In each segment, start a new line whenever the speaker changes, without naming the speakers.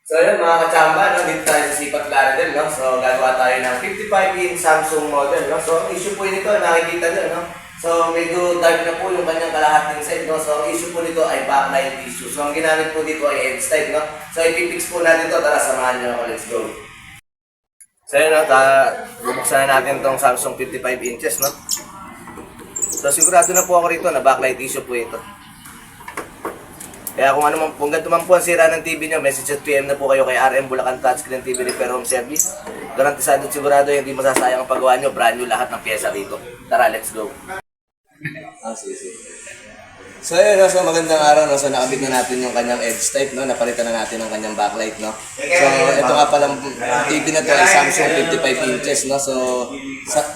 So yun mga kachamba, no? Dito tayo sa Sipat Laredel, no? So gagawa tayo ng 55-inch Samsung model, no? So ang issue po nito, nakikita nyo, no? So medyo dark na po yung kanyang kalahating side, no? So ang issue po nito ay backlight issue. So ang ginamit po dito ay edge type, no? So ipipix po natin to, tara samahan nyo ako, let's go. So yun, no? Bubuksan na natin tong Samsung 55 inches, no? So sigurado na po ako rito na backlight issue po ito. Kaya kung ganito man po ang sira ng TV nyo, message at PM na po kayo kay RM Bulacan Touchscreen TV Repair Home Service. Garantisado at sigurado hindi masasayang ang paggawa nyo. Brand new lahat ng pyesa dito. Tara, let's go. Sige. So yun, no? So magandang araw, no? So nakabit na natin yung kanyang edge type, no? Napalitan na natin ang kanyang backlight, no? So ito nga palang TV na to ay Samsung 55 inches, no? So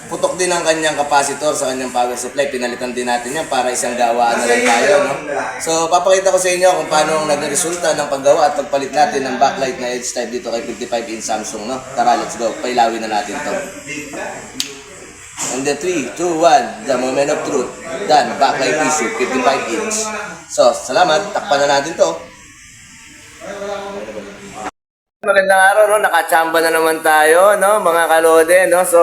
putok din ang kanyang capacitor sa kanyang power supply. Pinalitan din natin yan para isang gawaan na lang tayo, no? So papakita ko sa inyo kung paano nagresulta ng paggawa at pagpalit natin ng backlight na edge type dito kay 55 inch Samsung, no? Tara, let's go. Pailawin na natin to. And the 3, 2, 1, the moment of truth. Done. Backlight issue, 55 inch. So, salamat. Takpan na natin to. Magandang araw, no? Nakachamba na naman tayo, no? Mga kalode, no? So,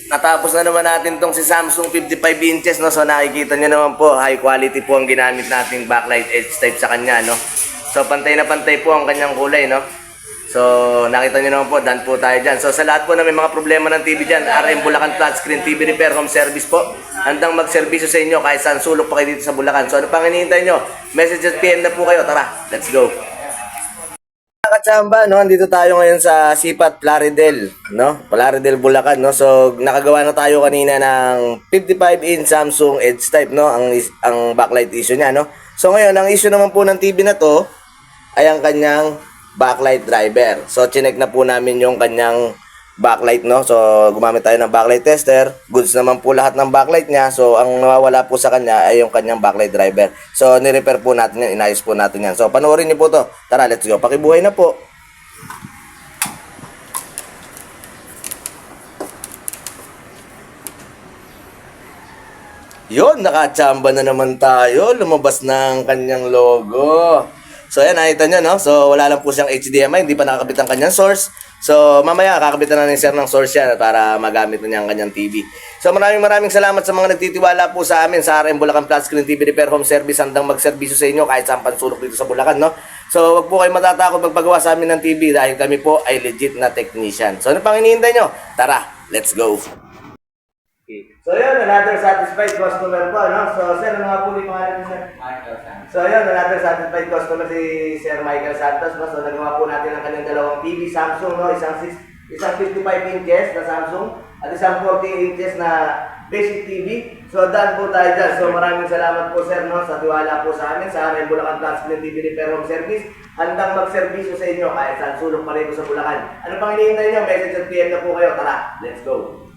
natapos na naman natin tong si Samsung 55 inches, no? So, nakikita nyo naman po, high quality po ang ginamit nating backlight edge type sa kanya, no? So, pantay na pantay po ang kanyang kulay, no? So, nakita nyo naman po, done po tayo dyan. So, sa lahat po na may mga problema ng TV dyan, RM Bulacan Touchscreen TV Repair Home Service po. Handang magserbisyo sa inyo kahit saan sulok pa kayo dito sa Bulacan. So, ano pang hinihintay nyo? Message at PM na po kayo. Tara, let's go. Mga kachamba, no? Andito tayo ngayon sa Sipat Laredel, no? Laredel, Bulacan, no? So, nakagawa na tayo kanina ng 55-inch Samsung Edge type, no? Ang backlight issue niya, no? So, ngayon, ang issue naman po ng TV na to ay ang kanyang backlight driver. So, chinek na po namin yung kanyang backlight, no? So, gumamit tayo ng backlight tester. Goods naman po lahat ng backlight niya. So, ang nawawala po sa kanya ay yung kanyang backlight driver. So, ni-repair po natin yan. Inayos po natin yan. So, panoorin niyo po to. Tara, let's go. Pakibuhay na po. Yun, nakachamba na naman tayo. Lumabas ng kanyang logo. So ayan, nakita nyo, no? So wala lang po siyang HDMI, hindi pa nakakabit ang kanyang source. So mamaya, kakabitan na ni sir ng source yan para magamit na niya ang kanyang TV. So maraming salamat sa mga nagtitiwala po sa amin sa RM Bulacan Touchscreen TV Repair Home Service. Handang magserbisyo sa inyo kahit saan pansulok dito sa Bulacan, no? So wag po kayo matatakot magpagawa sa amin ng TV dahil kami po ay legit na technician. So ano pang hinihintay nyo? Tara, let's go! So yun, another satisfied customer po, no? So sir, ano nga po yung pangalan niyo, sir? Michael Santos. So yun, another satisfied customer si Sir Michael Santos, no? So nagawa po natin ang kanyang dalawang TV Samsung, no? Isang 55 inches na Samsung at isang 40 inches na basic TV. So done po tayo dyan. So maraming salamat po sir, no? Sa tiwala po sa amin sa RM Bulacan Touchscreen TV Repair Home Service. Handang magserbisyo sa inyo kahit saan sulok pa rin sa Bulacan. Ano pang hinihintay nyo? Message at PM na po kayo. Tara, let's go!